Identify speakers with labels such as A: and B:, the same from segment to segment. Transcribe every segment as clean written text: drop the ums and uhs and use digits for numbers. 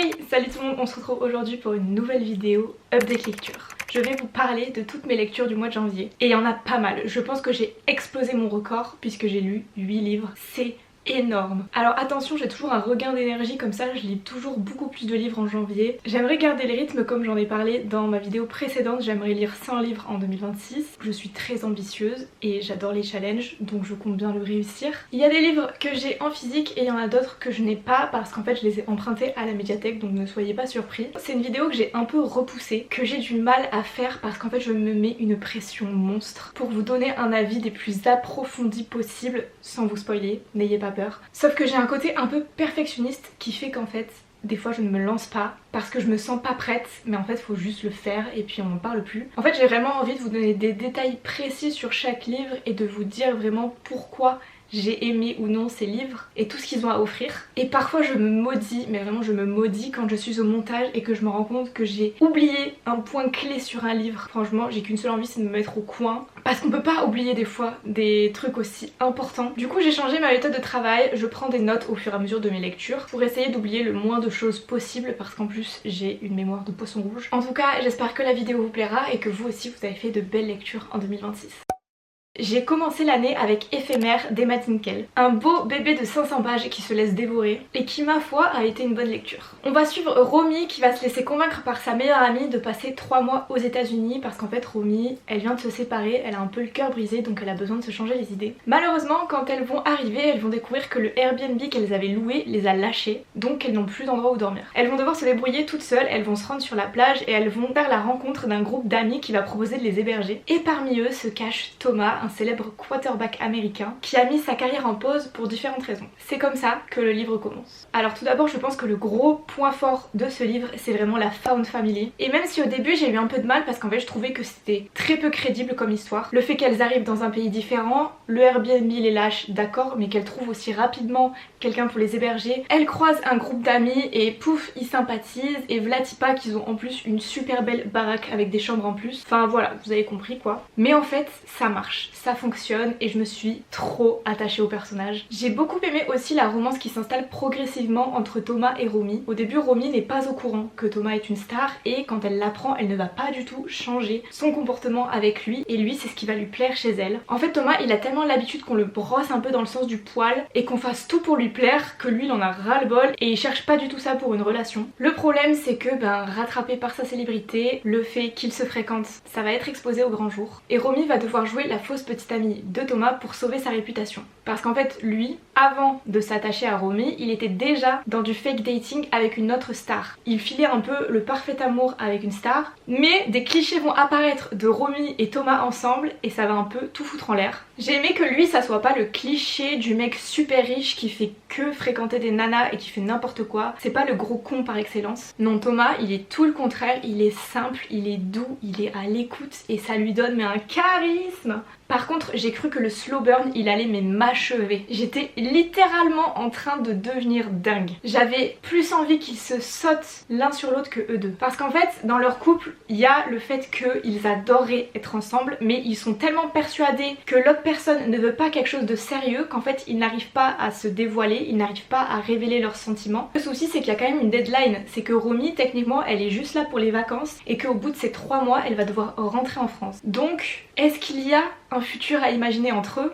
A: Hey, salut tout le monde, on se retrouve aujourd'hui pour une nouvelle vidéo update lecture. Je vais vous parler de toutes mes lectures du mois de janvier. Et il y en a pas mal, je pense que j'ai explosé mon record puisque j'ai lu 8 livres. C'est énorme. Alors attention, j'ai toujours un regain d'énergie comme ça, je lis toujours beaucoup plus de livres en janvier. J'aimerais garder le rythme comme j'en ai parlé dans ma vidéo précédente, j'aimerais lire 100 livres en 2026. Je suis très ambitieuse et j'adore les challenges, donc je compte bien le réussir. Il y a des livres que j'ai en physique et il y en a d'autres que je n'ai pas parce qu'en fait je les ai empruntés à la médiathèque, donc ne soyez pas surpris. C'est une vidéo que j'ai un peu repoussée, que j'ai du mal à faire parce qu'en fait je me mets une pression monstre pour vous donner un avis des plus approfondis possibles sans vous spoiler, n'ayez pas peur. Sauf que j'ai un côté un peu perfectionniste qui fait qu'en fait des fois je ne me lance pas parce que je me sens pas prête, mais en fait faut juste le faire et puis on n'en parle plus. En fait j'ai vraiment envie de vous donner des détails précis sur chaque livre et de vous dire vraiment pourquoi j'ai aimé ou non ces livres et tout ce qu'ils ont à offrir. Et parfois je me maudis, mais vraiment je me maudis quand je suis au montage et que je me rends compte que j'ai oublié un point clé sur un livre. Franchement j'ai qu'une seule envie, c'est de me mettre au coin parce qu'on peut pas oublier des fois des trucs aussi importants. Du coup j'ai changé ma méthode de travail, je prends des notes au fur et à mesure de mes lectures pour essayer d'oublier le moins de choses possible parce qu'en plus j'ai une mémoire de poisson rouge. En tout cas j'espère que la vidéo vous plaira et que vous aussi vous avez fait de belles lectures en 2026. J'ai commencé l'année avec Éphémère d'Emma Dinkel, un beau bébé de 500 pages qui se laisse dévorer et qui ma foi a été une bonne lecture. On va suivre Romy qui va se laisser convaincre par sa meilleure amie de passer 3 mois aux États-Unis parce qu'en fait Romy elle vient de se séparer, elle a un peu le cœur brisé donc elle a besoin de se changer les idées. Malheureusement quand elles vont arriver elles vont découvrir que le Airbnb qu'elles avaient loué les a lâchées, donc elles n'ont plus d'endroit où dormir. Elles vont devoir se débrouiller toutes seules, elles vont se rendre sur la plage et elles vont faire la rencontre d'un groupe d'amis qui va proposer de les héberger. Et parmi eux se cache Thomas, un célèbre quarterback américain qui a mis sa carrière en pause pour différentes raisons. C'est comme ça que le livre commence. Alors tout d'abord je pense que le gros point fort de ce livre c'est vraiment la found family. Et même si au début j'ai eu un peu de mal parce qu'en fait je trouvais que c'était très peu crédible comme histoire. Le fait qu'elles arrivent dans un pays différent, le Airbnb les lâche d'accord, mais qu'elles trouvent aussi rapidement quelqu'un pour les héberger. Elles croisent un groupe d'amis et pouf ils sympathisent et vlatipa qu'ils ont en plus une super belle baraque avec des chambres en plus. Enfin voilà, vous avez compris quoi. Mais en fait ça marche, ça fonctionne et je me suis trop attachée au personnage. J'ai beaucoup aimé aussi la romance qui s'installe progressivement entre Thomas et Romy. Au début Romy n'est pas au courant que Thomas est une star et quand elle l'apprend elle ne va pas du tout changer son comportement avec lui et lui c'est ce qui va lui plaire chez elle. En fait Thomas il a tellement l'habitude qu'on le brosse un peu dans le sens du poil et qu'on fasse tout pour lui plaire que lui il en a ras le bol et il cherche pas du tout ça pour une relation. Le problème c'est que rattrapé par sa célébrité, le fait qu'il se fréquente ça va être exposé au grand jour et Romy va devoir jouer la fausse petite amie de Thomas pour sauver sa réputation. Parce qu'en fait lui, avant de s'attacher à Romy, il était déjà dans du fake dating avec une autre star. Il filait un peu le parfait amour avec une star, mais des clichés vont apparaître de Romy et Thomas ensemble et ça va un peu tout foutre en l'air. J'ai aimé que lui ça soit pas le cliché du mec super riche qui fait que fréquenter des nanas et qui fait n'importe quoi. C'est pas le gros con par excellence. Non, Thomas il est tout le contraire, il est simple, il est doux, il est à l'écoute et ça lui donne mais un charisme. Par contre j'ai cru que le slow burn il allait m'achever. J'étais littéralement en train de devenir dingue. J'avais plus envie qu'ils se sautent l'un sur l'autre que eux deux. Parce qu'en fait dans leur couple il y a le fait qu'ils adoreraient être ensemble mais ils sont tellement persuadés que l'autre personne ne veut pas quelque chose de sérieux qu'en fait ils n'arrivent pas à se dévoiler, ils n'arrivent pas à révéler leurs sentiments. Le souci c'est qu'il y a quand même une deadline, c'est que Romy techniquement elle est juste là pour les vacances et qu'au bout de ces 3 mois elle va devoir rentrer en France. Donc est-ce qu'il y a un futur à imaginer entre eux?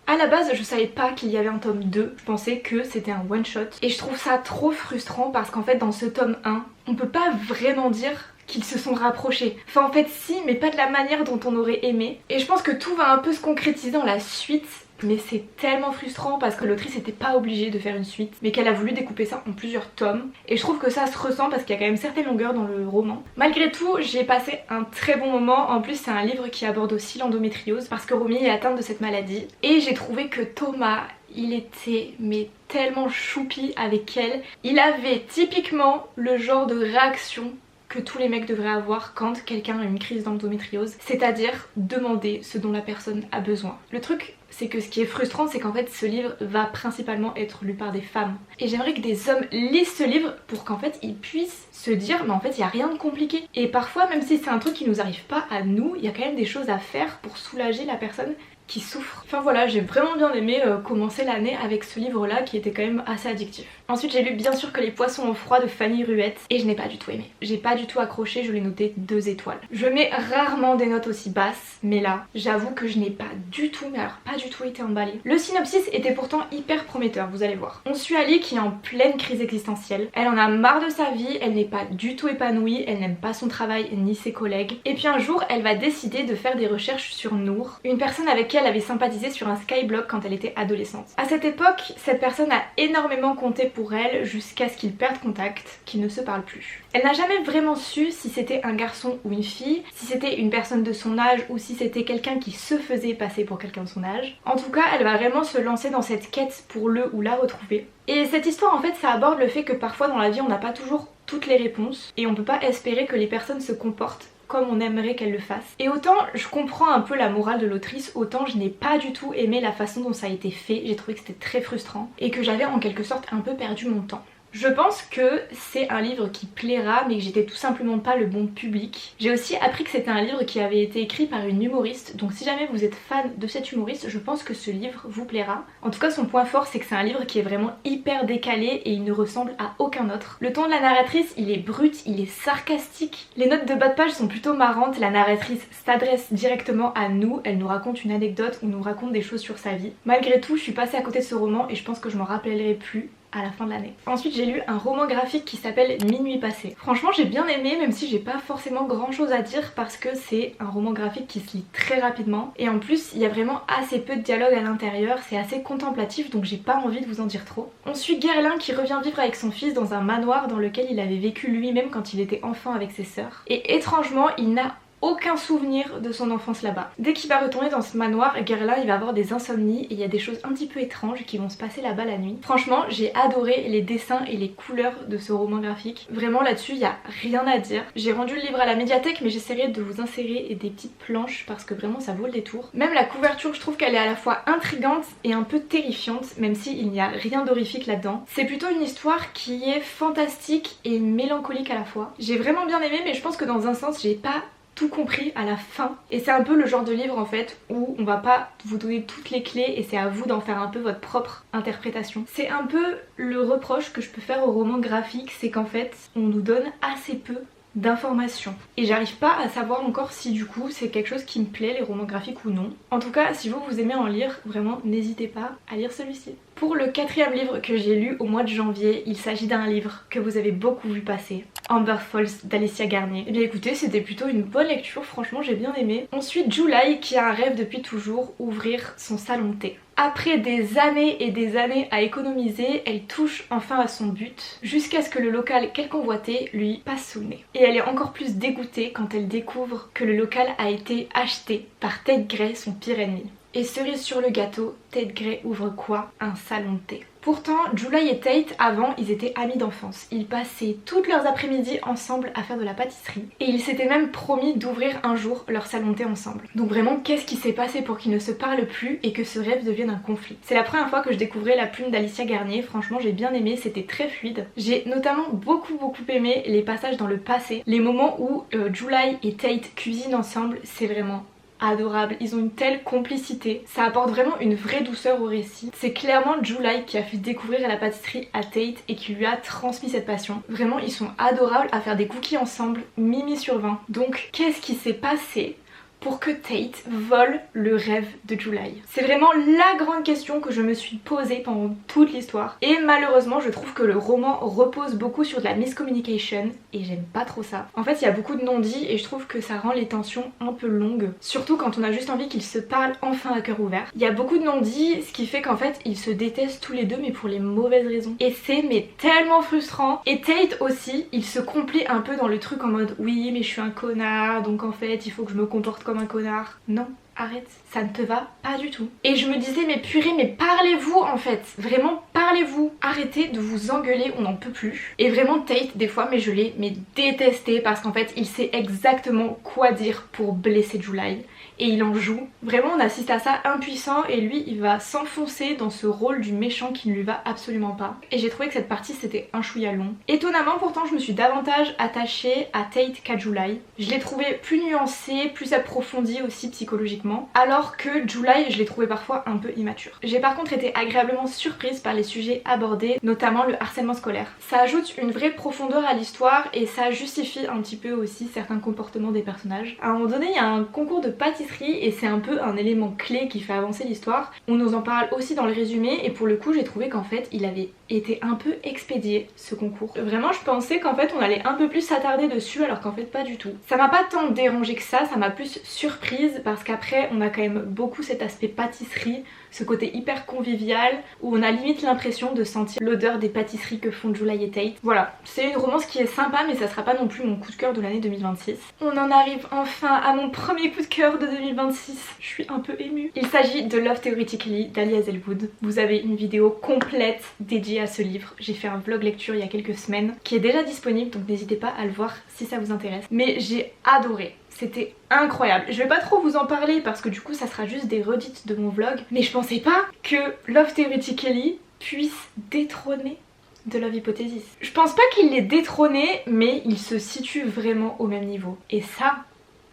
A: À la base je savais pas qu'il y avait un tome 2, je pensais que c'était un one shot et je trouve ça trop frustrant parce qu'en fait dans ce tome 1 on peut pas vraiment dire qu'ils se sont rapprochés. Enfin en fait si, mais pas de la manière dont on aurait aimé. Et je pense que tout va un peu se concrétiser dans la suite. Mais c'est tellement frustrant parce que l'autrice n'était pas obligée de faire une suite mais qu'elle a voulu découper ça en plusieurs tomes et je trouve que ça se ressent parce qu'il y a quand même certaines longueurs dans le roman. Malgré tout j'ai passé un très bon moment, en plus c'est un livre qui aborde aussi l'endométriose parce que Romy est atteinte de cette maladie et j'ai trouvé que Thomas il était mais tellement choupi avec elle. Il avait typiquement le genre de réaction que tous les mecs devraient avoir quand quelqu'un a une crise d'endométriose, c'est-à-dire demander ce dont la personne a besoin. Le truc c'est que ce qui est frustrant c'est qu'en fait ce livre va principalement être lu par des femmes et j'aimerais que des hommes lisent ce livre pour qu'en fait ils puissent se dire mais en fait il n'y a rien de compliqué et parfois même si c'est un truc qui nous arrive pas à nous, il y a quand même des choses à faire pour soulager la personne qui souffre. Enfin voilà, j'ai vraiment bien aimé commencer l'année avec ce livre là qui était quand même assez addictif. Ensuite j'ai lu bien sûr que Les Poissons ont froid de Fanny Ruette et je n'ai pas du tout aimé. J'ai pas du tout accroché, je l'ai noté 2 étoiles. Je mets rarement des notes aussi basses, mais là j'avoue que je n'ai pas du tout, mais alors pas du tout été emballée. Le synopsis était pourtant hyper prometteur, vous allez voir. On suit Ali qui est en pleine crise existentielle. Elle en a marre de sa vie, elle n'est pas du tout épanouie, elle n'aime pas son travail ni ses collègues. Et puis un jour elle va décider de faire des recherches sur Nour, une personne avec qui elle avait sympathisé sur un skyblock quand elle était adolescente. À cette époque, cette personne a énormément compté pour elle jusqu'à ce qu'ils perdent contact, qu'ils ne se parlent plus. Elle n'a jamais vraiment su si c'était un garçon ou une fille, si c'était une personne de son âge ou si c'était quelqu'un qui se faisait passer pour quelqu'un de son âge. En tout cas, elle va vraiment se lancer dans cette quête pour le ou la retrouver. Et cette histoire en fait ça aborde le fait que parfois dans la vie on n'a pas toujours toutes les réponses et on peut pas espérer que les personnes se comportent comme on aimerait qu'elle le fasse. Et autant je comprends un peu la morale de l'autrice, autant je n'ai pas du tout aimé la façon dont ça a été fait. J'ai trouvé que c'était très frustrant et que j'avais en quelque sorte un peu perdu mon temps. Je pense que c'est un livre qui plaira mais que j'étais tout simplement pas le bon public. J'ai aussi appris que c'était un livre qui avait été écrit par une humoriste, donc si jamais vous êtes fan de cette humoriste, je pense que ce livre vous plaira. En tout cas son point fort c'est que c'est un livre qui est vraiment hyper décalé et il ne ressemble à aucun autre. Le ton de la narratrice il est brut, il est sarcastique, les notes de bas de page sont plutôt marrantes, la narratrice s'adresse directement à nous, elle nous raconte une anecdote ou nous raconte des choses sur sa vie. Malgré tout je suis passée à côté de ce roman et je pense que je m'en rappellerai plus à la fin de l'année. Ensuite j'ai lu un roman graphique qui s'appelle Minuit passé. Franchement j'ai bien aimé même si j'ai pas forcément grand chose à dire parce que c'est un roman graphique qui se lit très rapidement et en plus il y a vraiment assez peu de dialogue à l'intérieur, c'est assez contemplatif donc j'ai pas envie de vous en dire trop. On suit Guerlain qui revient vivre avec son fils dans un manoir dans lequel il avait vécu lui-même quand il était enfant avec ses sœurs et étrangement il n'a aucun souvenir de son enfance là-bas. Dès qu'il va retourner dans ce manoir, Guerlain il va avoir des insomnies et il y a des choses un petit peu étranges qui vont se passer là-bas la nuit. Franchement j'ai adoré les dessins et les couleurs de ce roman graphique. Vraiment là-dessus il n'y a rien à dire. J'ai rendu le livre à la médiathèque mais j'essaierai de vous insérer des petites planches parce que vraiment ça vaut le détour. Même la couverture je trouve qu'elle est à la fois intrigante et un peu terrifiante même s'il n'y a rien d'horrifique là-dedans. C'est plutôt une histoire qui est fantastique et mélancolique à la fois. J'ai vraiment bien aimé mais je pense que dans un sens j'ai pas tout compris à la fin et c'est un peu le genre de livre en fait où on va pas vous donner toutes les clés et c'est à vous d'en faire un peu votre propre interprétation. C'est un peu le reproche que je peux faire au roman graphique, c'est qu'en fait on nous donne assez peu d'informations et j'arrive pas à savoir encore si du coup c'est quelque chose qui me plaît les romans graphiques ou non. En tout cas si vous aimez en lire, vraiment n'hésitez pas à lire celui-ci. Pour le 4e livre que j'ai lu au mois de janvier, il s'agit d'un livre que vous avez beaucoup vu passer, Amber Falls d'Alicia Garnier. Et bien écoutez, c'était plutôt une bonne lecture, franchement j'ai bien aimé. Ensuite July qui a un rêve depuis toujours, ouvrir son salon de thé. Après des années et des années à économiser, elle touche enfin à son but, jusqu'à ce que le local qu'elle convoitait lui passe sous le nez. Et elle est encore plus dégoûtée quand elle découvre que le local a été acheté par Tate Gray, son pire ennemi. Et cerise sur le gâteau, Tate Gray ouvre quoi? Un salon de thé. Pourtant, July et Tate, avant, ils étaient amis d'enfance. Ils passaient toutes leurs après-midi ensemble à faire de la pâtisserie. Et ils s'étaient même promis d'ouvrir un jour leur salon de thé ensemble. Donc vraiment, qu'est-ce qui s'est passé pour qu'ils ne se parlent plus et que ce rêve devienne un conflit? C'est la première fois que je découvrais la plume d'Alicia Garnier. Franchement, j'ai bien aimé, c'était très fluide. J'ai notamment beaucoup aimé les passages dans le passé. Les moments où July et Tate cuisinent ensemble, c'est vraiment adorable, ils ont une telle complicité, ça apporte vraiment une vraie douceur au récit. C'est clairement July qui a fait découvrir la pâtisserie à Tate et qui lui a transmis cette passion. Vraiment ils sont adorables à faire des cookies ensemble, mimi sur 20. Donc qu'est-ce qui s'est passé pour que Tate vole le rêve de July? C'est vraiment la grande question que je me suis posée pendant toute l'histoire. Et malheureusement, je trouve que le roman repose beaucoup sur de la miscommunication et j'aime pas trop ça. En fait, il y a beaucoup de non-dits et je trouve que ça rend les tensions un peu longues. Surtout quand on a juste envie qu'ils se parlent enfin à cœur ouvert. Il y a beaucoup de non-dits, ce qui fait qu'en fait, ils se détestent tous les deux mais pour les mauvaises raisons. Et c'est mais tellement frustrant. Et Tate aussi, il se complaît un peu dans le truc en mode oui mais je suis un connard donc en fait il faut que je me comporte comme un connard. Non, arrête, ça ne te va pas du tout. Et je me disais mais purée mais parlez-vous en fait, vraiment parlez-vous, arrêtez de vous engueuler, on n'en peut plus. Et vraiment Tate des fois mais je l'ai détesté parce qu'en fait il sait exactement quoi dire pour blesser July et il en joue. Vraiment on assiste à ça impuissant et lui il va s'enfoncer dans ce rôle du méchant qui ne lui va absolument pas. Et j'ai trouvé que cette partie c'était un chouïa long. Étonnamment pourtant je me suis davantage attachée à Tate qu'à July. Je l'ai trouvé plus nuancé, plus approfondi aussi psychologiquement. développement, alors que July je l'ai trouvé parfois un peu immature. J'ai par contre été agréablement surprise par les sujets abordés, notamment le harcèlement scolaire. Ça ajoute une vraie profondeur à l'histoire et ça justifie un petit peu aussi certains comportements des personnages. À un moment donné il y a un concours de pâtisserie et c'est un peu un élément clé qui fait avancer l'histoire. On nous en parle aussi dans le résumé et pour le coup j'ai trouvé qu'en fait il avait été un peu expédié ce concours. Vraiment je pensais qu'en fait on allait un peu plus s'attarder dessus alors qu'en fait pas du tout. Ça m'a pas tant dérangé que ça m'a plus surprise parce qu'après on a quand même beaucoup cet aspect pâtisserie, ce côté hyper convivial où on a limite l'impression de sentir l'odeur des pâtisseries que font July et Tate. Voilà, c'est une romance qui est sympa mais ça sera pas non plus mon coup de cœur de l'année 2026. On en arrive enfin à mon premier coup de cœur de 2026. Je suis un peu émue. Il s'agit de Love Theoretically d'Ali Hazelwood. Vous avez une vidéo complète dédiée à ce livre. J'ai fait un vlog lecture il y a quelques semaines qui est déjà disponible donc n'hésitez pas à le voir si ça vous intéresse. Mais j'ai adoré. C'était incroyable. Je vais pas trop vous en parler parce que du coup ça sera juste des redites de mon vlog. Mais je pensais pas que Love Theoretically puisse détrôner de Love Hypothesis. Je pense pas qu'il l'ait détrôné mais il se situe vraiment au même niveau. Et ça,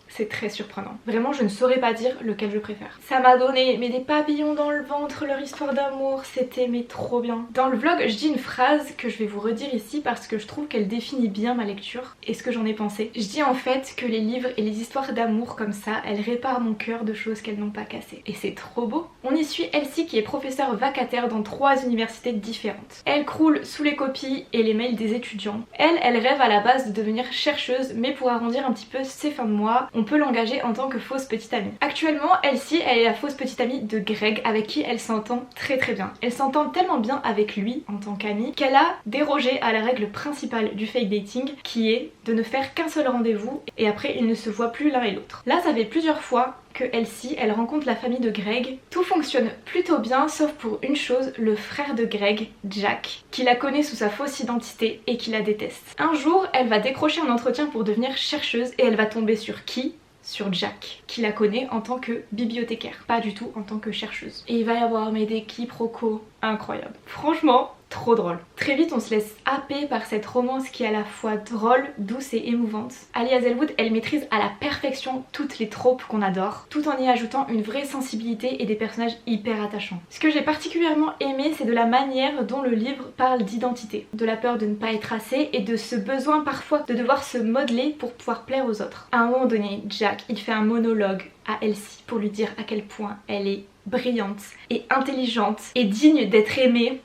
A: c'est très surprenant. Vraiment, je ne saurais pas dire lequel je préfère. Ça m'a donné des papillons dans le ventre, leur histoire d'amour, c'était trop bien. Dans le vlog, je dis une phrase que je vais vous redire ici parce que je trouve qu'elle définit bien ma lecture et ce que j'en ai pensé. Je dis en fait que les livres et les histoires d'amour comme ça, elles réparent mon cœur de choses qu'elles n'ont pas cassées. Et c'est trop beau. On y suit Elsie qui est professeure vacataire dans 3 universités différentes. Elle croule sous les copies et les mails des étudiants. Elle rêve à la base de devenir chercheuse mais pour arrondir un petit peu ses fins de mois, on peut l'engager en tant que fausse petite amie. Actuellement, Elsie, elle est la fausse petite amie de Greg avec qui elle s'entend très bien. Elle s'entend tellement bien avec lui en tant qu'amie qu'elle a dérogé à la règle principale du fake dating qui est de ne faire qu'un seul rendez-vous et après ils ne se voient plus l'un et l'autre. Là, ça fait plusieurs fois que Elsie, elle rencontre la famille de Greg. Tout fonctionne plutôt bien sauf pour une chose, le frère de Greg, Jack, qui la connaît sous sa fausse identité et qui la déteste. Un jour, elle va décrocher un entretien pour devenir chercheuse et elle va tomber sur qui ? Sur Jack, qui la connaît en tant que bibliothécaire, pas du tout en tant que chercheuse. Et il va y avoir des quiproquos incroyables. Franchement, trop drôle. Très vite on se laisse happer par cette romance qui est à la fois drôle, douce et émouvante. Ali Hazelwood, elle maîtrise à la perfection toutes les tropes qu'on adore, tout en y ajoutant une vraie sensibilité et des personnages hyper attachants. Ce que j'ai particulièrement aimé, c'est de la manière dont le livre parle d'identité, de la peur de ne pas être assez et de ce besoin parfois de devoir se modeler pour pouvoir plaire aux autres. À un moment donné, Jack, il fait un monologue à Elsie pour lui dire à quel point elle est brillante et intelligente et digne d'être aimée.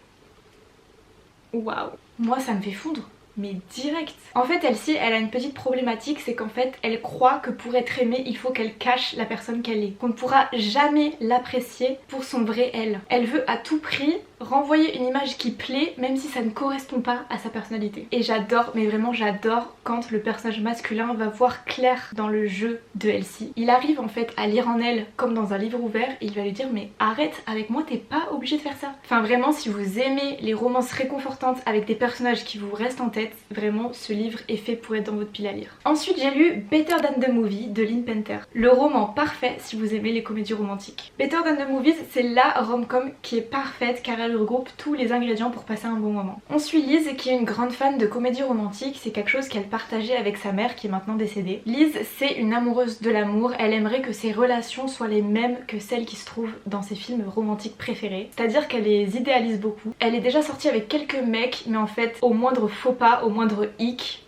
A: Waouh, moi ça me fait fondre, mais direct. En fait Elsie, elle a une petite problématique, c'est qu'en fait elle croit que pour être aimée il faut qu'elle cache la personne qu'elle est, qu'on ne pourra jamais l'apprécier pour son vrai elle. Elle veut à tout prix renvoyer une image qui plaît même si ça ne correspond pas à sa personnalité. Et j'adore, mais vraiment j'adore quand le personnage masculin va voir clair dans le jeu de Elsie. Il arrive en fait à lire en elle comme dans un livre ouvert et il va lui dire mais arrête avec moi, t'es pas obligé de faire ça. Enfin vraiment, si vous aimez les romances réconfortantes avec des personnages qui vous restent en tête, vraiment ce livre est fait pour être dans votre pile à lire. Ensuite j'ai lu Better Than the Movie de Lynn Painter. Le roman parfait si vous aimez les comédies romantiques. Better Than the Movies, c'est la rom-com qui est parfaite car elle regroupe tous les ingrédients pour passer un bon moment. On suit Liz qui est une grande fan de comédies romantiques, c'est quelque chose qu'elle partageait avec sa mère qui est maintenant décédée. Liz, c'est une amoureuse de l'amour, elle aimerait que ses relations soient les mêmes que celles qui se trouvent dans ses films romantiques préférés, c'est-à-dire qu'elle les idéalise beaucoup. Elle est déjà sortie avec quelques mecs mais en fait au moindre faux pas, au moindre hic,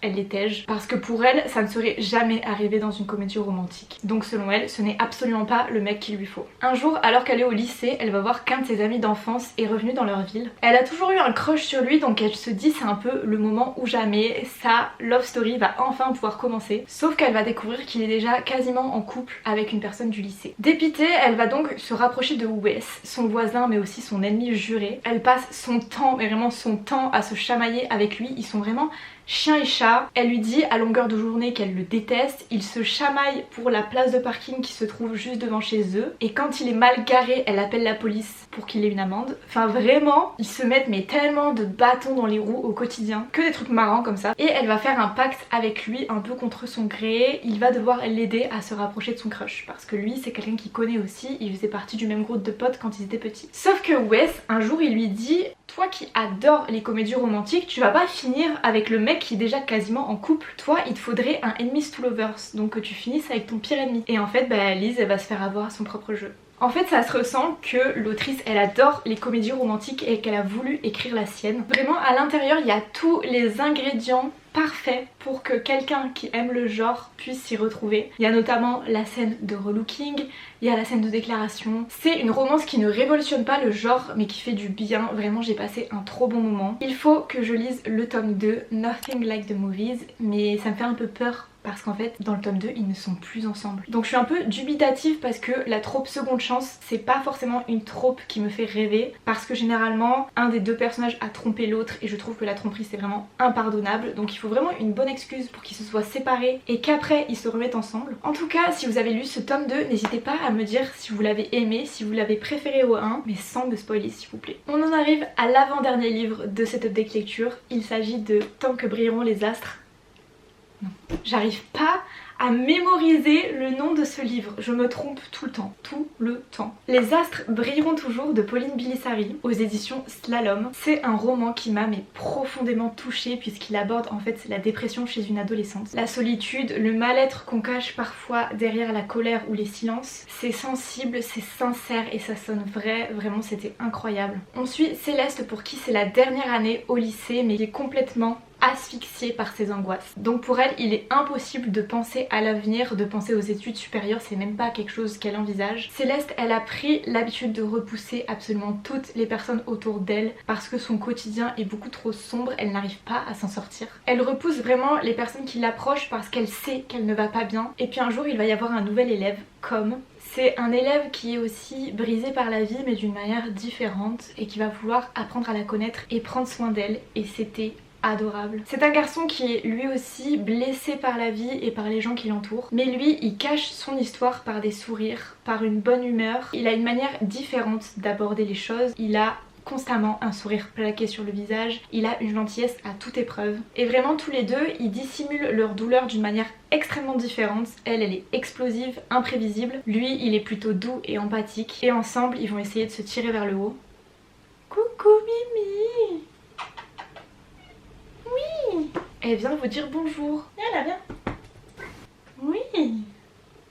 A: elle les tège parce que pour elle ça ne serait jamais arrivé dans une comédie romantique. Donc selon elle ce n'est absolument pas le mec qu'il lui faut. Un jour alors qu'elle est au lycée, elle va voir qu'un de ses amis d'enfance est revenu dans leur ville. Elle a toujours eu un crush sur lui donc elle se dit c'est un peu le moment ou jamais, sa love story va enfin pouvoir commencer. Sauf qu'elle va découvrir qu'il est déjà quasiment en couple avec une personne du lycée. Dépitée, elle va donc se rapprocher de Wes, son voisin mais aussi son ennemi juré. Elle passe son temps, mais vraiment son temps à se chamailler avec lui, ils sont vraiment chien et chat. Elle lui dit à longueur de journée qu'elle le déteste, ils se chamaillent pour la place de parking qui se trouve juste devant chez eux et quand il est mal garé elle appelle la police pour qu'il ait une amende. Enfin vraiment ils se mettent tellement de bâtons dans les roues au quotidien, que des trucs marrants comme ça. Et elle va faire un pacte avec lui un peu contre son gré, il va devoir l'aider à se rapprocher de son crush parce que lui c'est quelqu'un qu'il connaît aussi, il faisait partie du même groupe de potes quand ils étaient petits. Sauf que Wes un jour il lui dit Toi qui adores les comédies romantiques, tu vas pas finir avec le mec qui est déjà quasiment en couple. Toi, il te faudrait un enemies to lovers, donc que tu finisses avec ton pire ennemi. Et en fait, Lise, elle va se faire avoir à son propre jeu. En fait, ça se ressent que l'autrice, elle adore les comédies romantiques et qu'elle a voulu écrire la sienne. Vraiment, à l'intérieur, il y a tous les ingrédients parfaits pour que quelqu'un qui aime le genre puisse s'y retrouver. Il y a notamment la scène de relooking, il y a la scène de déclaration. C'est une romance qui ne révolutionne pas le genre mais qui fait du bien. Vraiment, j'ai passé un trop bon moment. Il faut que je lise le tome 2, Nothing Like the Movies, mais ça me fait un peu peur parce qu'en fait dans le tome 2 ils ne sont plus ensemble. Donc je suis un peu dubitative parce que la trope seconde chance c'est pas forcément une trope qui me fait rêver, parce que généralement un des deux personnages a trompé l'autre et je trouve que la tromperie c'est vraiment impardonnable. Donc il faut vraiment une bonne excuse pour qu'ils se soient séparés et qu'après ils se remettent ensemble. En tout cas, si vous avez lu ce tome 2, n'hésitez pas à me dire si vous l'avez aimé, si vous l'avez préféré au 1, mais sans me spoiler s'il vous plaît. On en arrive à l'avant-dernier livre de cette update lecture. Il s'agit de Tant que brilleront les astres. Non. J'arrive pas à mémoriser le nom de ce livre, je me trompe tout le temps. Les astres brilleront toujours de Pauline Bilisari aux éditions Slalom. C'est un roman qui m'a profondément touchée puisqu'il aborde en fait la dépression chez une adolescente. La solitude, le mal-être qu'on cache parfois derrière la colère ou les silences. C'est sensible, c'est sincère et ça sonne vrai, vraiment c'était incroyable. On suit Céleste pour qui c'est la dernière année au lycée mais qui est complètement asphyxiée par ses angoisses. Donc pour elle, il est impossible de penser à l'avenir, de penser aux études supérieures, c'est même pas quelque chose qu'elle envisage. Céleste, elle a pris l'habitude de repousser absolument toutes les personnes autour d'elle parce que son quotidien est beaucoup trop sombre, elle n'arrive pas à s'en sortir. Elle repousse vraiment les personnes qui l'approchent parce qu'elle sait qu'elle ne va pas bien. Et puis un jour, il va y avoir un nouvel élève, comme... C'est un élève qui est aussi brisé par la vie mais d'une manière différente et qui va vouloir apprendre à la connaître et prendre soin d'elle, et c'était adorable. C'est un garçon qui est lui aussi blessé par la vie et par les gens qui l'entourent, mais lui il cache son histoire par des sourires, par une bonne humeur. Il a une manière différente d'aborder les choses, il a constamment un sourire plaqué sur le visage, il a une gentillesse à toute épreuve. Et vraiment tous les deux, ils dissimulent leur douleur d'une manière extrêmement différente. Elle est explosive, imprévisible, lui il est plutôt doux et empathique, et ensemble ils vont essayer de se tirer vers le haut. Coucou Mimi! Oui! Elle vient vous dire bonjour. Elle vient. Oui!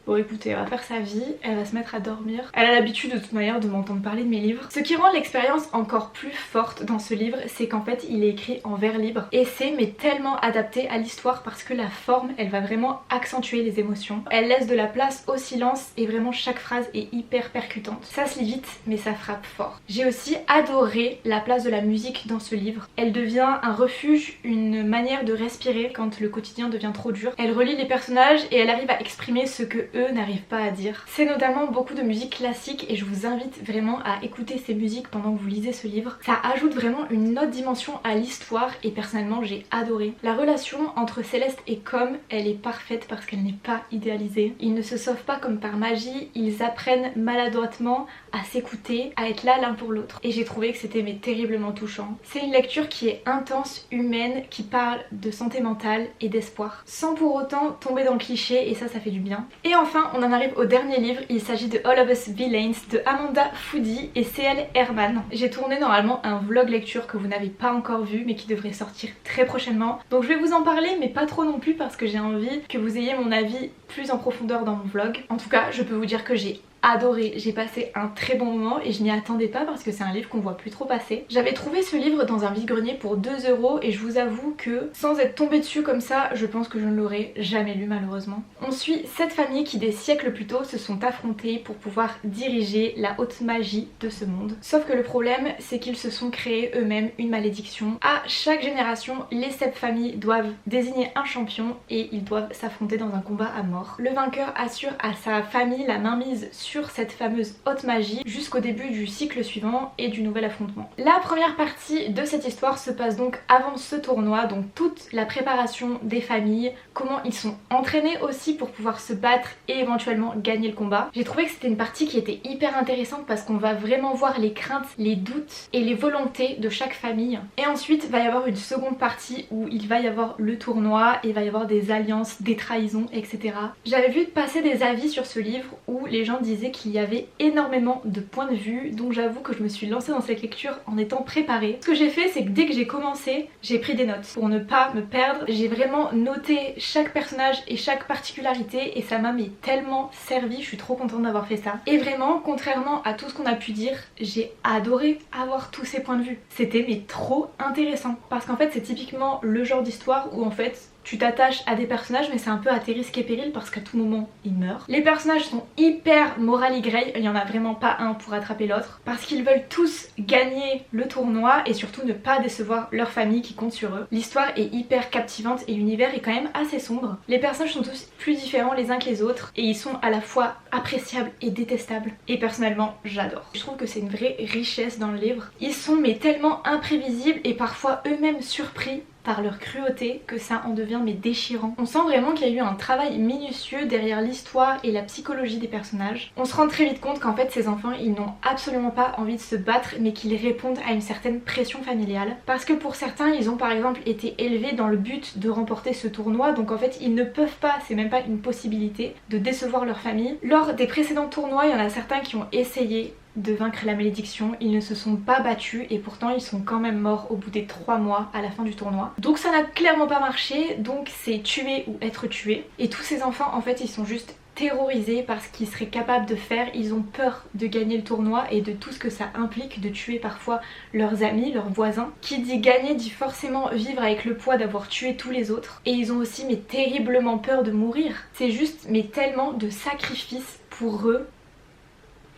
A: Bon écoutez, elle va faire sa vie, elle va se mettre à dormir. Elle a l'habitude de toute manière de m'entendre parler de mes livres. Ce qui rend l'expérience encore plus forte dans ce livre, c'est qu'en fait il est écrit en vers libre. Et c'est mais tellement adapté à l'histoire parce que la forme, elle va vraiment accentuer les émotions. Elle laisse de la place au silence et vraiment chaque phrase est hyper percutante. Ça se lit vite mais ça frappe fort. J'ai aussi adoré la place de la musique dans ce livre. Elle devient un refuge, une manière de respirer quand le quotidien devient trop dur. Elle relie les personnages et elle arrive à exprimer ce que eux n'arrivent pas à dire. C'est notamment beaucoup de musique classique et je vous invite vraiment à écouter ces musiques pendant que vous lisez ce livre. Ça ajoute vraiment une autre dimension à l'histoire et personnellement j'ai adoré. La relation entre Céleste et Com, elle est parfaite parce qu'elle n'est pas idéalisée. Ils ne se sauvent pas comme par magie, ils apprennent maladroitement à s'écouter, à être là l'un pour l'autre. Et j'ai trouvé que c'était mais terriblement touchant. C'est une lecture qui est intense, humaine, qui parle de santé mentale et d'espoir, sans pour autant tomber dans le cliché et ça fait du bien. Et enfin, on en arrive au dernier livre, il s'agit de All of Us Villains de Amanda Foody et C.L. Herman. J'ai tourné normalement un vlog lecture que vous n'avez pas encore vu mais qui devrait sortir très prochainement. Donc je vais vous en parler mais pas trop non plus parce que j'ai envie que vous ayez mon avis plus en profondeur dans mon vlog. En tout cas, je peux vous dire que j'ai adoré, j'ai passé un très bon moment et je m'y attendais pas parce que c'est un livre qu'on voit plus trop passer. J'avais trouvé ce livre dans un vide-grenier pour 2 € et je vous avoue que sans être tombée dessus comme ça, je pense que je ne l'aurais jamais lu malheureusement. On suit 7 familles qui des siècles plus tôt se sont affrontées pour pouvoir diriger la haute magie de ce monde. Sauf que le problème c'est qu'ils se sont créés eux-mêmes une malédiction. À chaque génération, les 7 familles doivent désigner un champion et ils doivent s'affronter dans un combat à mort. Le vainqueur assure à sa famille la mainmise sur cette fameuse haute magie jusqu'au début du cycle suivant et du nouvel affrontement. La première partie de cette histoire se passe donc avant ce tournoi, donc toute la préparation des familles, comment ils sont entraînés aussi pour pouvoir se battre et éventuellement gagner le combat. J'ai trouvé que c'était une partie qui était hyper intéressante parce qu'on va vraiment voir les craintes, les doutes et les volontés de chaque famille. Et ensuite il va y avoir une seconde partie où il va y avoir le tournoi et il va y avoir des alliances, des trahisons, etc. J'avais vu passer des avis sur ce livre où les gens disaient réalisé qu'il y avait énormément de points de vue, donc j'avoue que je me suis lancée dans cette lecture en étant préparée. Ce que j'ai fait, c'est que dès que j'ai commencé, j'ai pris des notes pour ne pas me perdre. J'ai vraiment noté chaque personnage et chaque particularité et ça m'a tellement servi, je suis trop contente d'avoir fait ça. Et vraiment, contrairement à tout ce qu'on a pu dire, j'ai adoré avoir tous ces points de vue. C'était trop intéressant parce qu'en fait c'est typiquement le genre d'histoire où en fait tu t'attaches à des personnages mais c'est un peu à tes risques et périls parce qu'à tout moment ils meurent. Les personnages sont hyper morally grey, il n'y en a vraiment pas un pour attraper l'autre parce qu'ils veulent tous gagner le tournoi et surtout ne pas décevoir leur famille qui compte sur eux. L'histoire est hyper captivante et l'univers est quand même assez sombre. Les personnages sont tous plus différents les uns que les autres et ils sont à la fois appréciables et détestables et personnellement j'adore. Je trouve que c'est une vraie richesse dans le livre. Ils sont tellement imprévisibles et parfois eux-mêmes surpris par leur cruauté que ça en devient déchirant. On sent vraiment qu'il y a eu un travail minutieux derrière l'histoire et la psychologie des personnages. On se rend très vite compte qu'en fait ces enfants ils n'ont absolument pas envie de se battre mais qu'ils répondent à une certaine pression familiale parce que pour certains ils ont par exemple été élevés dans le but de remporter ce tournoi donc en fait ils ne peuvent pas, c'est même pas une possibilité de décevoir leur famille. Lors des précédents tournois il y en a certains qui ont essayé de vaincre la malédiction, ils ne se sont pas battus et pourtant ils sont quand même morts au bout des 3 mois à la fin du tournoi. Donc ça n'a clairement pas marché, donc c'est tuer ou être tué. Et tous ces enfants en fait ils sont juste terrorisés par ce qu'ils seraient capables de faire, ils ont peur de gagner le tournoi et de tout ce que ça implique de tuer parfois leurs amis, leurs voisins. Qui dit gagner dit forcément vivre avec le poids d'avoir tué tous les autres et ils ont aussi terriblement peur de mourir. C'est juste tellement de sacrifices pour eux.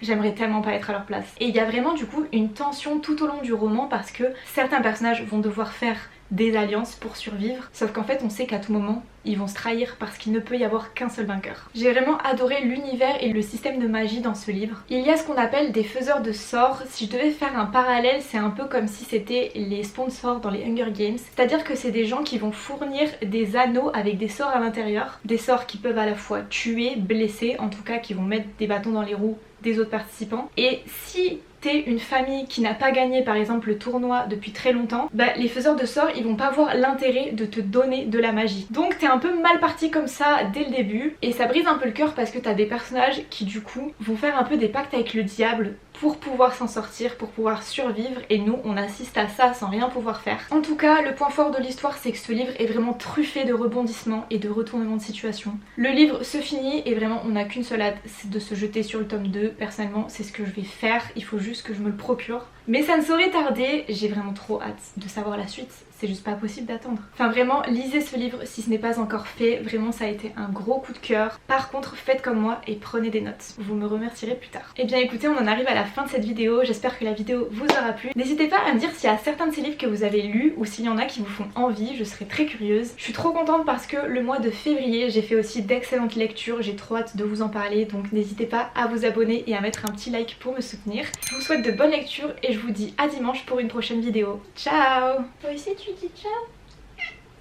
A: J'aimerais tellement pas être à leur place. Et il y a vraiment du coup une tension tout au long du roman parce que certains personnages vont devoir faire des alliances pour survivre, sauf qu'en fait on sait qu'à tout moment ils vont se trahir parce qu'il ne peut y avoir qu'un seul vainqueur. J'ai vraiment adoré l'univers et le système de magie dans ce livre. Il y a ce qu'on appelle des faiseurs de sorts. Si je devais faire un parallèle, c'est un peu comme si c'était les sponsors dans les Hunger Games, c'est-à-dire que c'est des gens qui vont fournir des anneaux avec des sorts à l'intérieur, des sorts qui peuvent à la fois tuer, blesser, en tout cas qui vont mettre des bâtons dans les roues des autres participants. Et si t'es une famille qui n'a pas gagné par exemple le tournoi depuis très longtemps, les faiseurs de sorts ils vont pas voir l'intérêt de te donner de la magie. Donc t'es un peu mal parti comme ça dès le début et ça brise un peu le cœur parce que t'as des personnages qui du coup vont faire un peu des pactes avec le diable pour pouvoir s'en sortir, pour pouvoir survivre et nous on assiste à ça sans rien pouvoir faire. En tout cas le point fort de l'histoire c'est que ce livre est vraiment truffé de rebondissements et de retournements de situation. Le livre se finit et vraiment on n'a qu'une seule hâte, c'est de se jeter sur le tome 2. Personnellement c'est ce que je vais faire, il faut juste que je me le procure. Mais ça ne saurait tarder, j'ai vraiment trop hâte de savoir la suite, c'est juste pas possible d'attendre. Enfin vraiment, lisez ce livre si ce n'est pas encore fait, vraiment ça a été un gros coup de cœur. Par contre, faites comme moi et prenez des notes, vous me remercierez plus tard. Et bien écoutez, on en arrive à la fin de cette vidéo, j'espère que la vidéo vous aura plu. N'hésitez pas à me dire s'il y a certains de ces livres que vous avez lus ou s'il y en a qui vous font envie, je serais très curieuse. Je suis trop contente parce que le mois de février, j'ai fait aussi d'excellentes lectures, j'ai trop hâte de vous en parler, donc n'hésitez pas à vous abonner et à mettre un petit like pour me soutenir. Je vous souhaite de bonnes lectures et je vous dis à dimanche pour une prochaine vidéo. Ciao! Toi aussi tu dis ciao?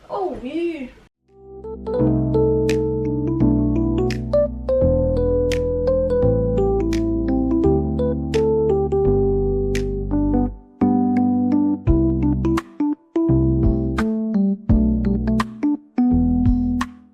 A: Oh oui!